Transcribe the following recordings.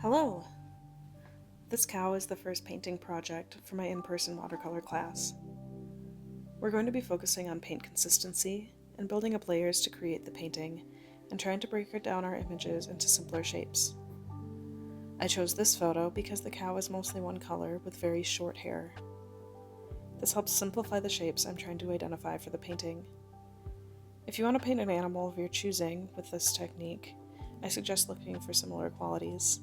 Hello! This cow is the first painting project for my in-person watercolor class. We're going to be focusing on paint consistency and building up layers to create the painting and trying to break down our images into simpler shapes. I chose this photo because the cow is mostly one color with very short hair. This helps simplify the shapes I'm trying to identify for the painting. If you want to paint an animal of your choosing with this technique, I suggest looking for similar qualities.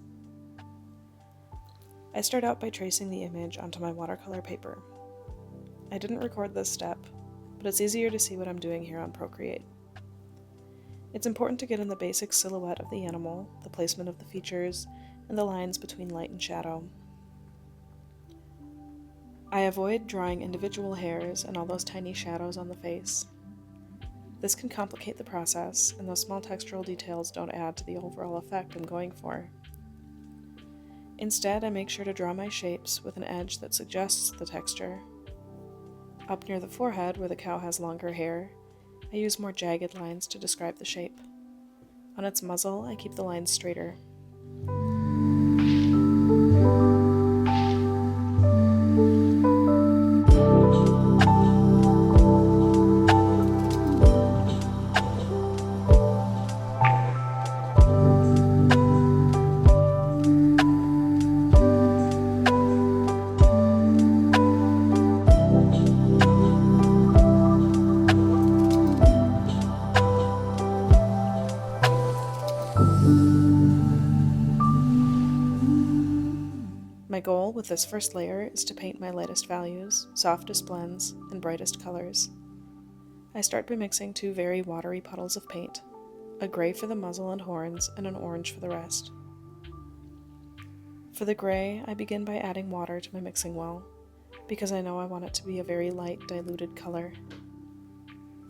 I start out by tracing the image onto my watercolor paper. I didn't record this step, but it's easier to see what I'm doing here on Procreate. It's important to get in the basic silhouette of the animal, the placement of the features, and the lines between light and shadow. I avoid drawing individual hairs and all those tiny shadows on the face. This can complicate the process, and those small textural details don't add to the overall effect I'm going for. Instead, I make sure to draw my shapes with an edge that suggests the texture. Up near the forehead, where the cow has longer hair, I use more jagged lines to describe the shape. On its muzzle, I keep the lines straighter. My goal with this first layer is to paint my lightest values, softest blends, and brightest colors. I start by mixing two very watery puddles of paint, a gray for the muzzle and horns, and an orange for the rest. For the gray, I begin by adding water to my mixing well, because I know I want it to be a very light, diluted color.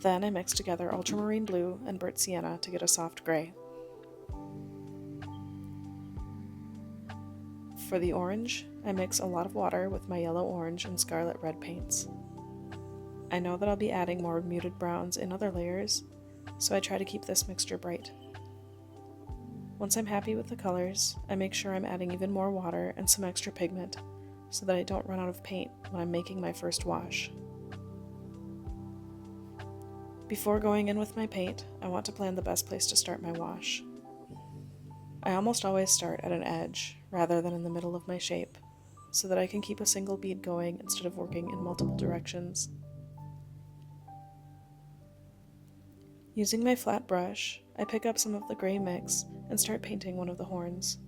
Then I mix together ultramarine blue and burnt sienna to get a soft gray. For the orange, I mix a lot of water with my yellow orange and scarlet red paints. I know that I'll be adding more muted browns in other layers, so I try to keep this mixture bright. Once I'm happy with the colors, I make sure I'm adding even more water and some extra pigment so that I don't run out of paint when I'm making my first wash. Before going in with my paint, I want to plan the best place to start my wash. I almost always start at an edge rather than in the middle of my shape, so that I can keep a single bead going instead of working in multiple directions. Using my flat brush, I pick up some of the gray mix and start painting one of the horns.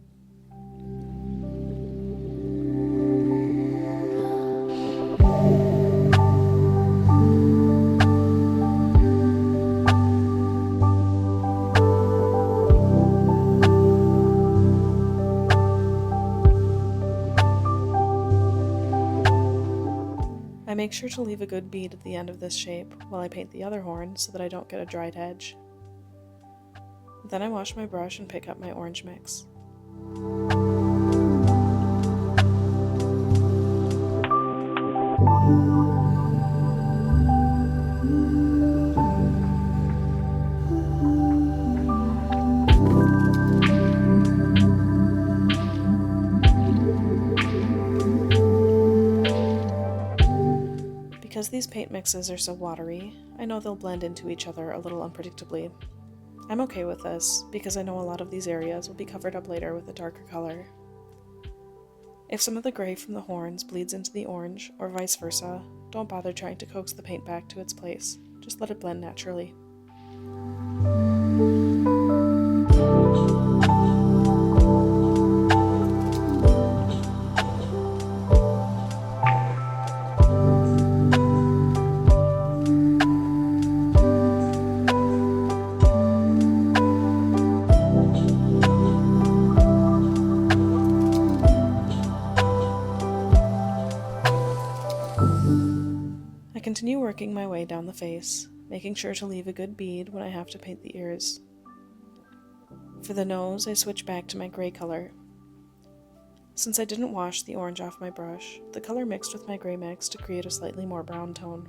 I make sure to leave a good bead at the end of this shape while I paint the other horn so that I don't get a dried edge. Then I wash my brush and pick up my orange mix. Because these paint mixes are so watery, I know they'll blend into each other a little unpredictably. I'm okay with this, because I know a lot of these areas will be covered up later with a darker color. If some of the gray from the horns bleeds into the orange, or vice versa, don't bother trying to coax the paint back to its place. Just let it blend naturally. I continue working my way down the face, making sure to leave a good bead when I have to paint the ears. For the nose, I switch back to my gray color. Since I didn't wash the orange off my brush, the color mixed with my gray mix to create a slightly more brown tone.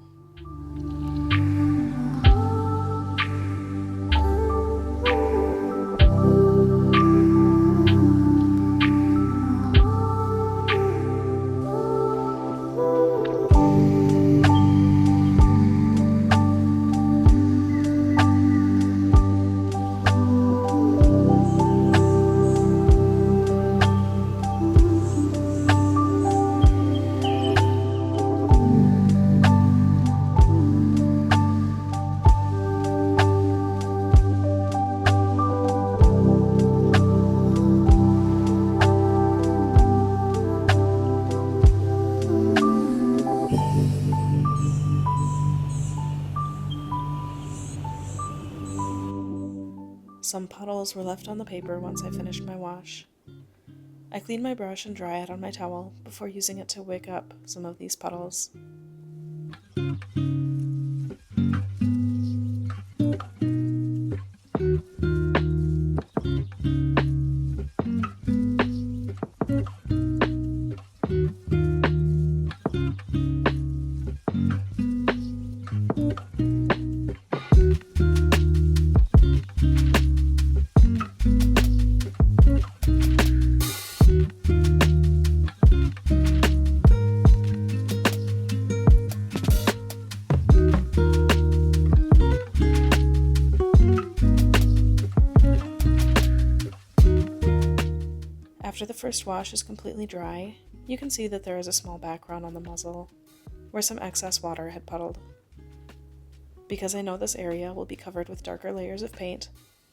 Some puddles were left on the paper once I finished my wash. I clean my brush and dry it on my towel before using it to wick up some of these puddles. After the first wash is completely dry, you can see that there is a small background on the muzzle, where some excess water had puddled. Because I know this area will be covered with darker layers of paint,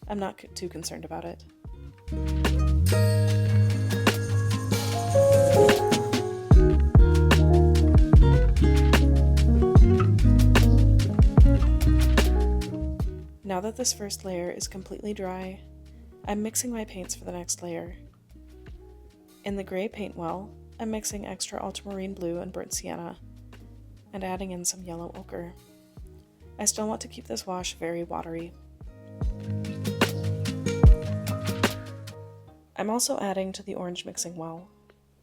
I'm not too concerned about it. Now that this first layer is completely dry, I'm mixing my paints for the next layer. In the gray paint well, I'm mixing extra ultramarine blue and burnt sienna, and adding in some yellow ochre. I still want to keep this wash very watery. I'm also adding to the orange mixing well,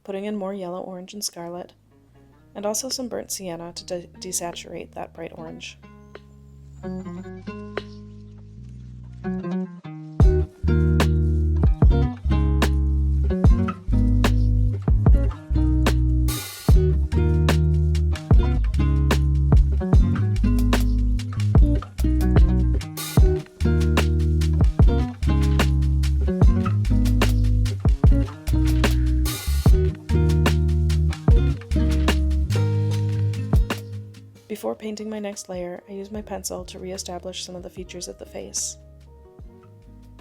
putting in more yellow, orange, and scarlet, and also some burnt sienna to desaturate that bright orange. Before painting my next layer, I use my pencil to re-establish some of the features of the face.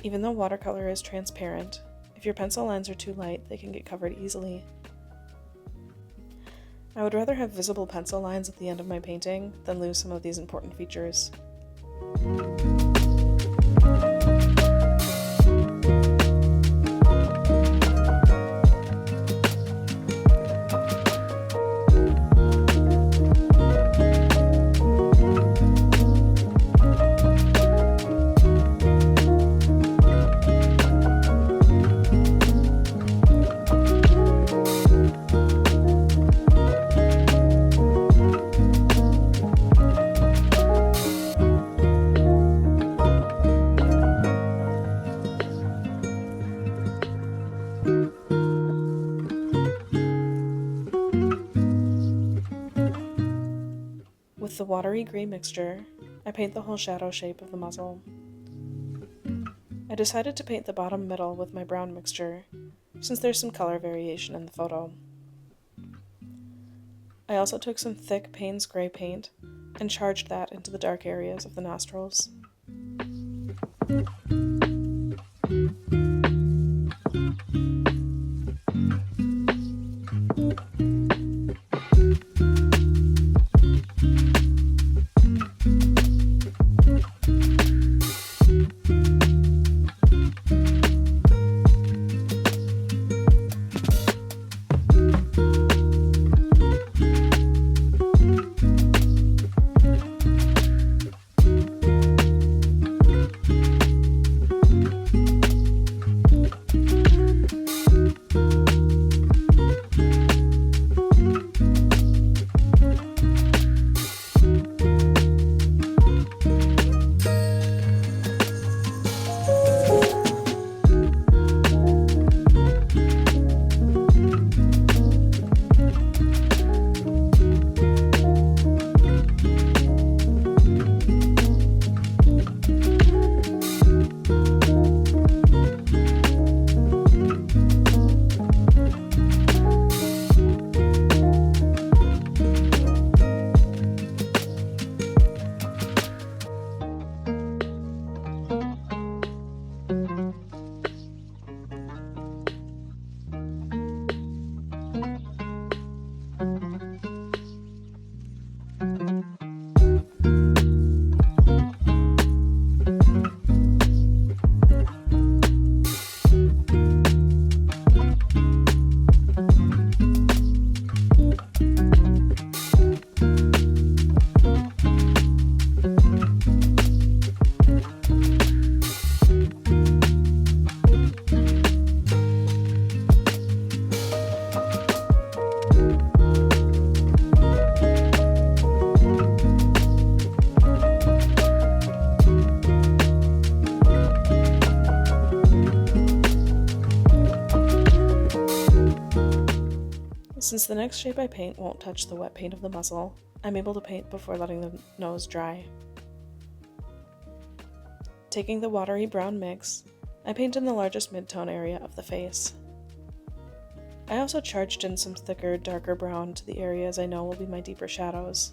Even though watercolor is transparent, if your pencil lines are too light, they can get covered easily. I would rather have visible pencil lines at the end of my painting than lose some of these important features. With the watery gray mixture, I paint the whole shadow shape of the muzzle. I decided to paint the bottom middle with my brown mixture, since there's some color variation in the photo. I also took some thick Payne's gray paint and charged that into the dark areas of the nostrils. Since the next shape I paint won't touch the wet paint of the muzzle, I'm able to paint before letting the nose dry. Taking the watery brown mix, I paint in the largest mid-tone area of the face. I also charged in some thicker, darker brown to the areas I know will be my deeper shadows.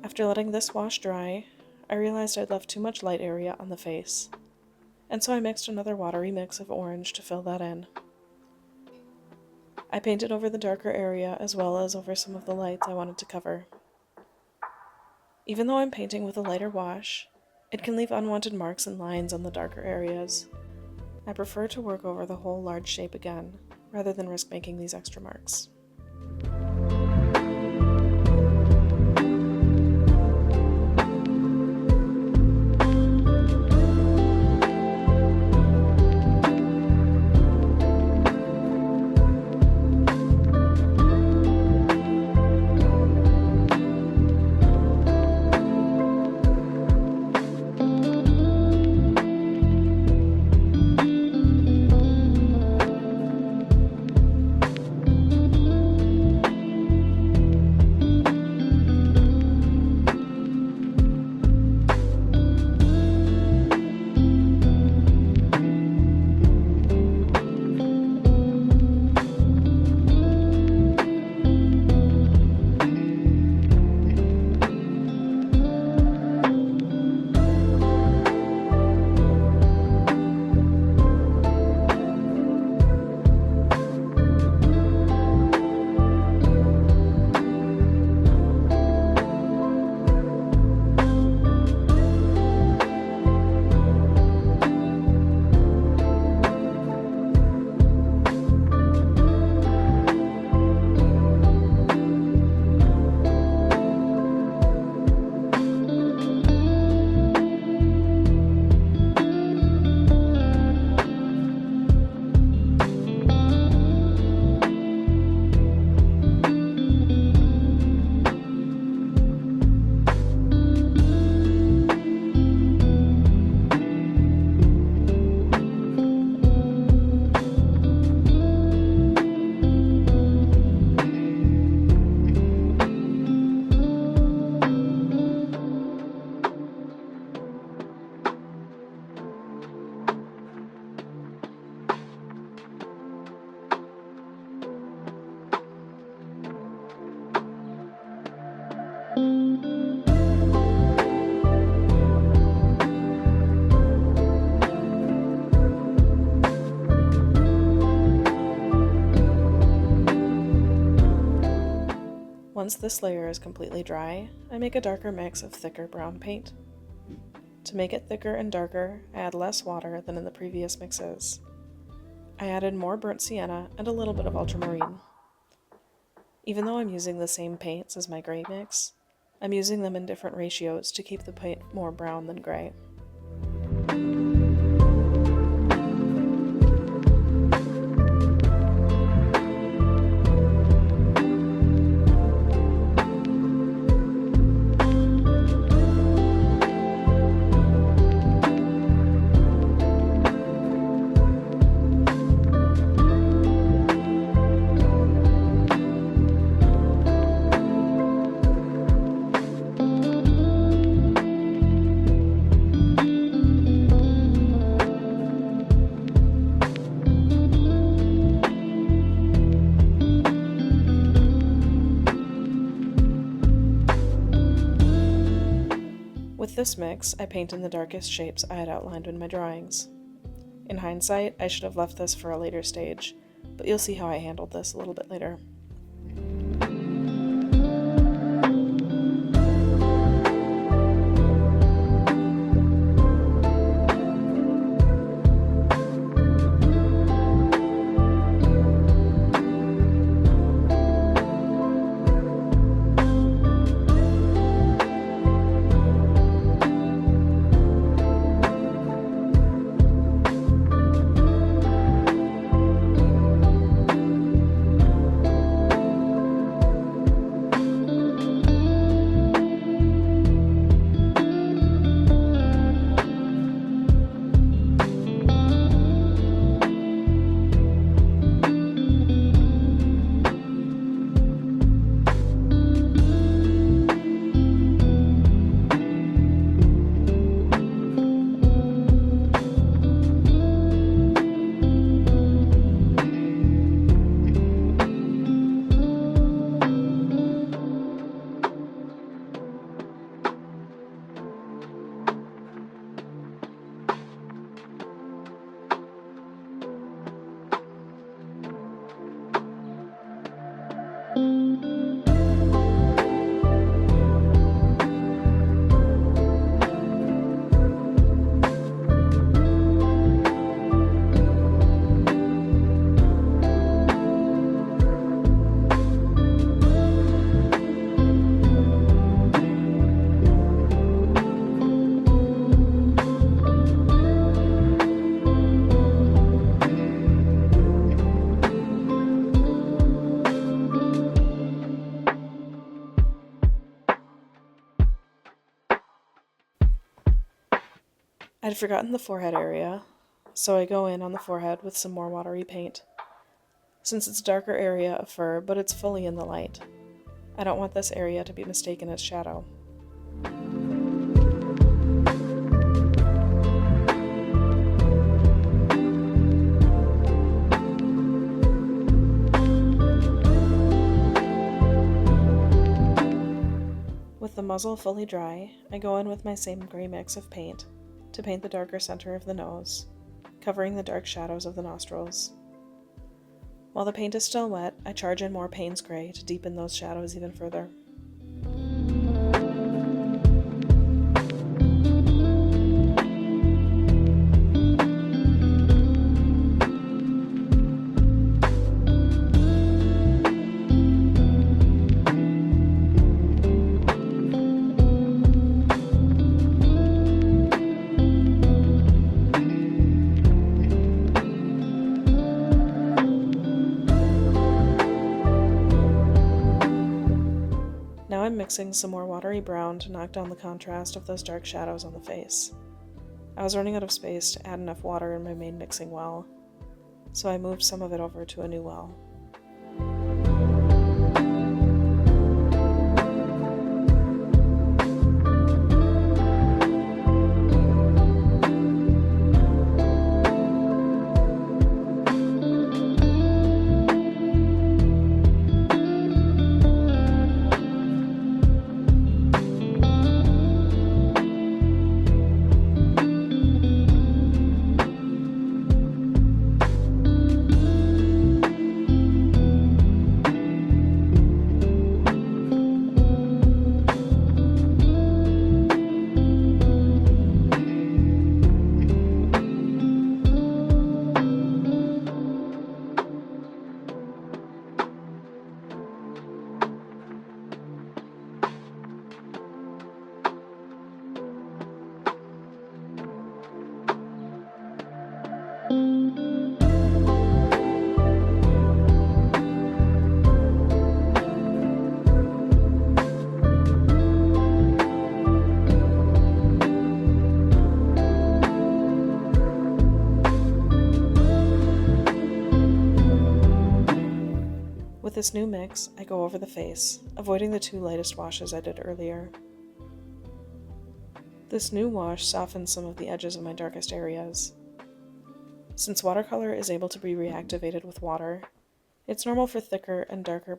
After letting this wash dry, I realized I'd left too much light area on the face, and so I mixed another watery mix of orange to fill that in. I painted over the darker area as well as over some of the lights I wanted to cover. Even though I'm painting with a lighter wash, it can leave unwanted marks and lines on the darker areas. I prefer to work over the whole large shape again, rather than risk making these extra marks. Once this layer is completely dry, I make a darker mix of thicker brown paint. To make it thicker and darker, I add less water than in the previous mixes. I added more burnt sienna and a little bit of ultramarine. Even though I'm using the same paints as my gray mix, I'm using them in different ratios to keep the paint more brown than gray. With this mix, I paint in the darkest shapes I had outlined in my drawings. In hindsight, I should have left this for a later stage, but you'll see how I handled this a little bit later. I'd forgotten the forehead area, so I go in on the forehead with some more watery paint. Since it's a darker area of fur, but it's fully in the light, I don't want this area to be mistaken as shadow. With the muzzle fully dry, I go in with my same gray mix of paint to paint the darker center of the nose, covering the dark shadows of the nostrils. While the paint is still wet, I charge in more Payne's Gray to deepen those shadows even further. Now I'm mixing some more watery brown to knock down the contrast of those dark shadows on the face. I was running out of space to add enough water in my main mixing well, so I moved some of it over to a new well. With this new mix, I go over the face, avoiding the two lightest washes I did earlier. This new wash softens some of the edges of my darkest areas. Since watercolor is able to be reactivated with water, it's normal for thicker and darker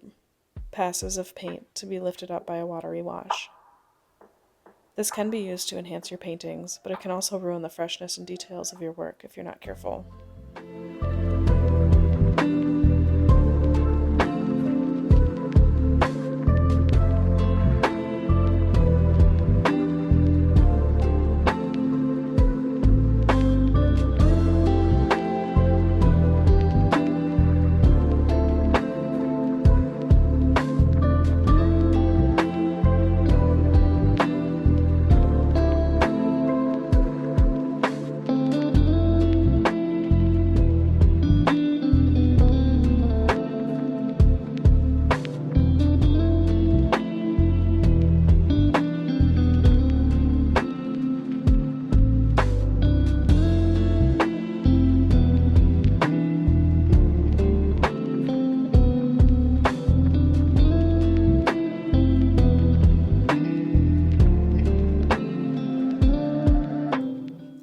passes of paint to be lifted up by a watery wash. This can be used to enhance your paintings, but it can also ruin the freshness and details of your work if you're not careful.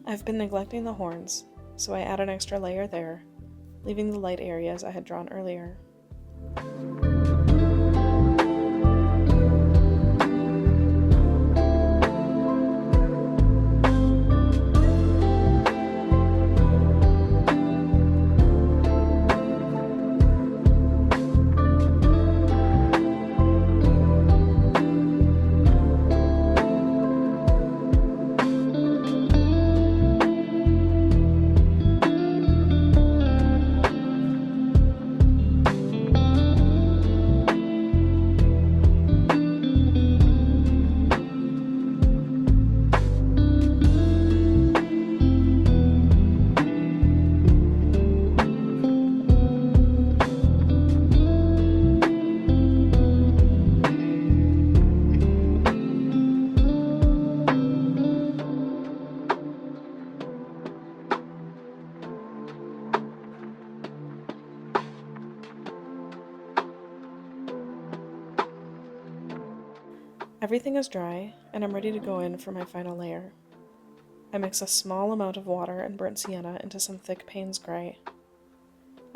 I've been neglecting the horns, so I add an extra layer there, leaving the light areas I had drawn earlier. Everything is dry, and I'm ready to go in for my final layer. I mix a small amount of water and burnt sienna into some thick Payne's gray.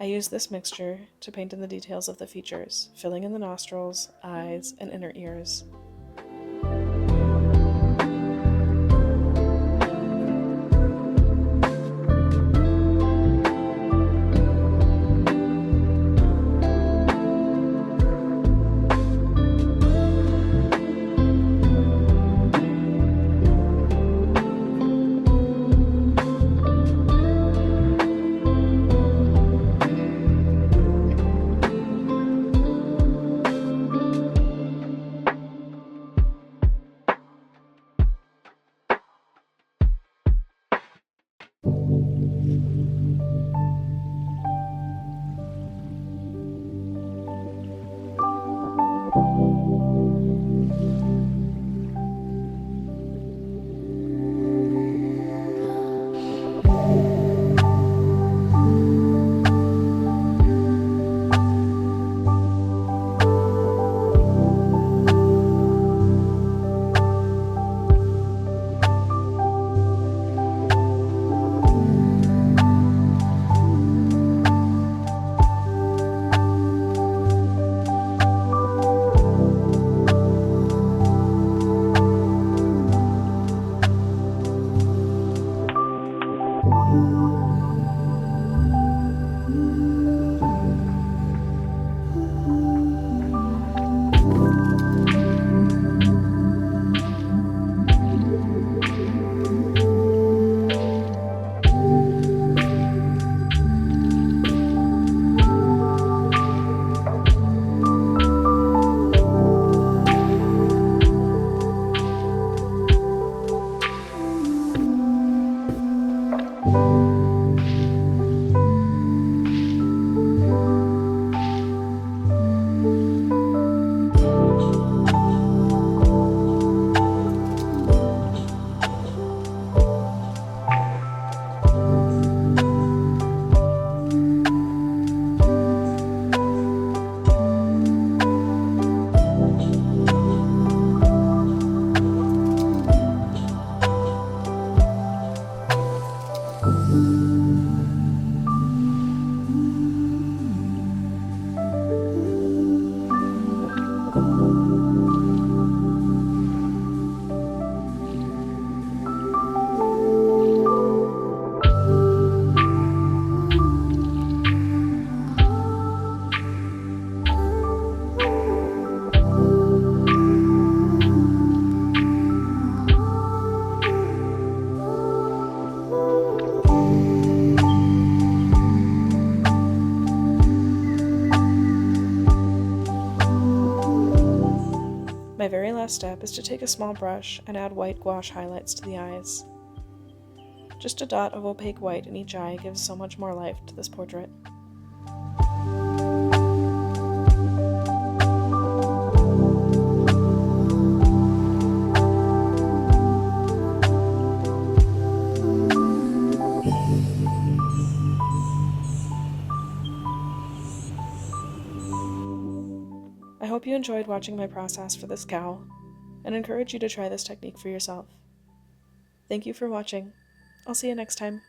I use this mixture to paint in the details of the features, filling in the nostrils, eyes, and inner ears. My very last step is to take a small brush and add white gouache highlights to the eyes. Just a dot of opaque white in each eye gives so much more life to this portrait. I hope you enjoyed watching my process for this cow, and encourage you to try this technique for yourself. Thank you for watching. I'll see you next time.